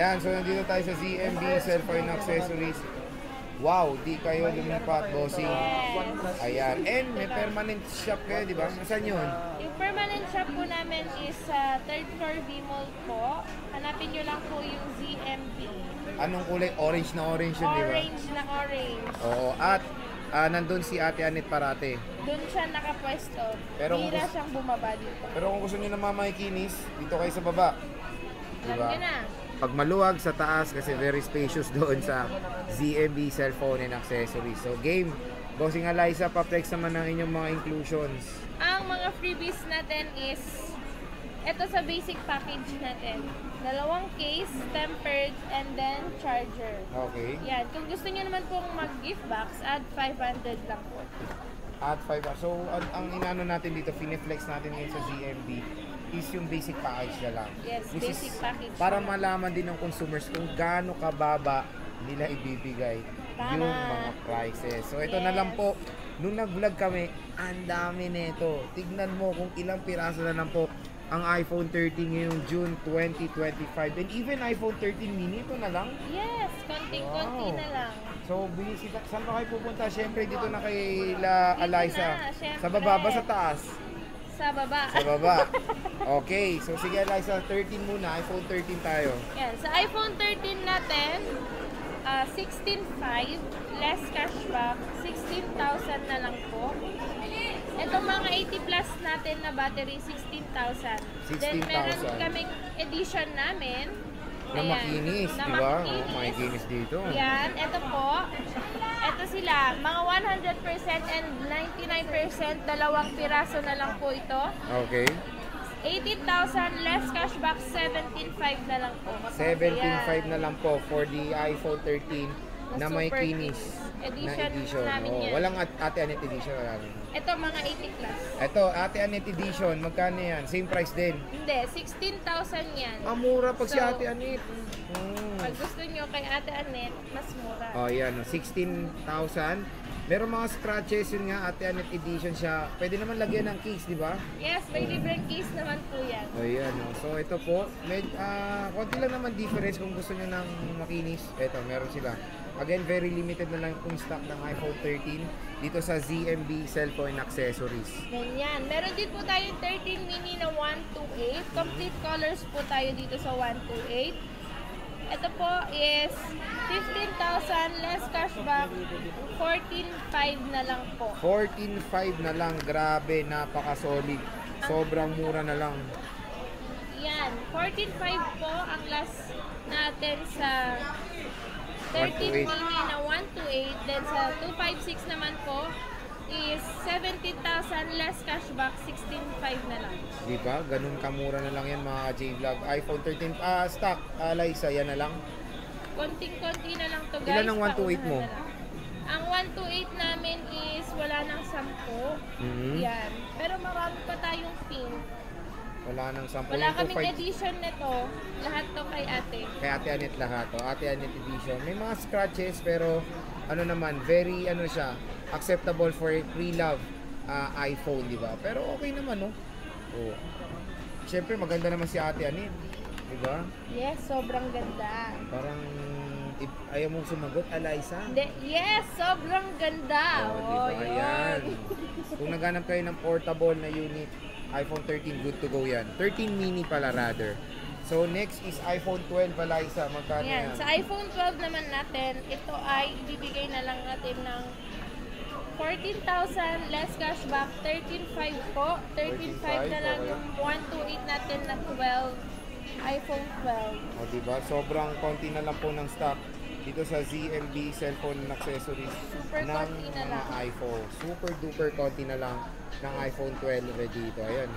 Ayan, so nandito tayo sa ZMB Cellphone Accessories. Wow, di kayo lumipat, bossing. Ayan, and may permanent shop kayo, di ba? Saan yun? Yung permanent shop po namin is sa 3rd floor B-Mall po. Hanapin nyo lang po yung ZMB. Anong kulay? Orange na orange yun, di ba? Orange na orange. Oo, at nandun si Ate Anet Parate. Doon siya nakapwesto. Pero Bira siyang bumaba dito. Pero kung gusto nyo na mamakikinis, dito kayo sa baba. Alam Diba? nyo na. Pag maluwag sa taas kasi very spacious doon sa ZMB Cellphone and Accessories. So game, Bossing Eliza, pa-flex naman ng inyong mga inclusions. Ang mga freebies natin is ito sa basic package natin. 2 case, tempered, and then charger. Okay. Yan. Kung gusto niyo naman pong mag-gift box, add 500 lang po. At 5 hours. So ang inano natin dito, fineflex natin ngayon sa ZMB is yung basic package na lang. Yes, Which basic is package. Para malaman din ng consumers kung gaano kababa nila ibibigay Tama. yung mga prices. So ito na lang po, nung nag-vlog kami, ang dami nito. Tignan mo kung ilang piraso na lang po ang iPhone 13 ngayong June 2025. And even iPhone 13 mini, ito na lang. Yes, konting-konti Wow. na lang. So, saan pa kayo pupunta? Siyempre, dito na kay Eliza. na, syempre. Sa baba ba sa taas? Sa baba. Sa baba. Okay, so sige Eliza, 13 muna. iPhone 13 tayo. Yan, sa iPhone 13 natin, 16.5, less cashback, 16,000 na lang po. Itong mga 80 plus natin na battery, 16,000. Then 16,000. meron kaming edition namin. Na Ayan, makinis, na di ba? makinis. Makikinis dito. Yan, ito po. Ito sila, mga 100% and 99%, 2 piraso na lang po ito. Okay. 18,000 less cashback, 17,500 na lang po. 17.5 na lang po for the iPhone 13 na may super kinis edition na edition. namin Oo, yan. walang Ate Anet edition. Wala rin. Ito, mga 80 plus. Ito, Ate Anet edition. Magkano yan? Same price din. Hindi, 16,000 yan. Mura pag si So, Ate Anet. Pag gusto nyo kay Ate Anet, mas mura. Oh, yan. 16,000. Meron mga scratches yun nga. Ate Anet edition siya. Pwede naman lagyan ng case, di ba? Yes, may libreng case naman po yan. O yan. Oh. So ito po. Konti lang naman difference kung gusto nyo ng makinis. Ito, meron sila. Again, very limited na lang itong stock ng iPhone 13 dito sa ZMB Cellphone Accessories. Ganyan. Meron din po tayo 13 mini na 128. Complete colors po tayo dito sa 128. Ito po is 15,000 less cashback, 14,500 na lang po. 14.5 na lang. Grabe, napaka-solid. Sobrang mura na lang. Yan, 14,500 po ang last natin sa 13 mini na 128. Then sa 256 naman po is 17,000 less cashback, 16,500 na lang. Diba? Ganun kamura na lang yan mga J-Vlog. iPhone 13 stock. Eliza, yan na lang. Konting-konti na lang to guys. Ilan ang 128 mo? Paunahan na lang. Ang 128 namin is wala nang 10. Mhm. Yan. Pero marami pa tayong pink. Wala nang 10. Wala Yung kaming 25 edition nito. Lahat to kay ate. Kay Ate Anet lahat. O, Ate Anet edition. May mga scratches pero ano naman, very ano siya, acceptable for pre-love iPhone, di ba? Pero okay naman, no? Oh. Siyempre, maganda naman si Ate Anet. Di ba? Yes, sobrang ganda. Parang ayaw mong sumagot, Eliza. Yes, sobrang ganda. Oh, diba? yun. Ayan. Kung naghanap kayo ng portable na unit, iPhone 13, good to go yan. 13 mini pala rather. So next is iPhone 12, Eliza. Magkano Yan. yan? Sa iPhone 12 naman natin, ito ay ibibigay na lang natin ng 14,000 less cashback, 13,500 po. 13,500 na lang okay. yung 128 natin na 12, iPhone 12. O, diba? Sobrang konti na lang po ng stock dito sa ZMB Cellphone and Accessories Super ng konti na mga lang. iPhone. Super duper konti na lang ng iPhone 12 dito. Ayan.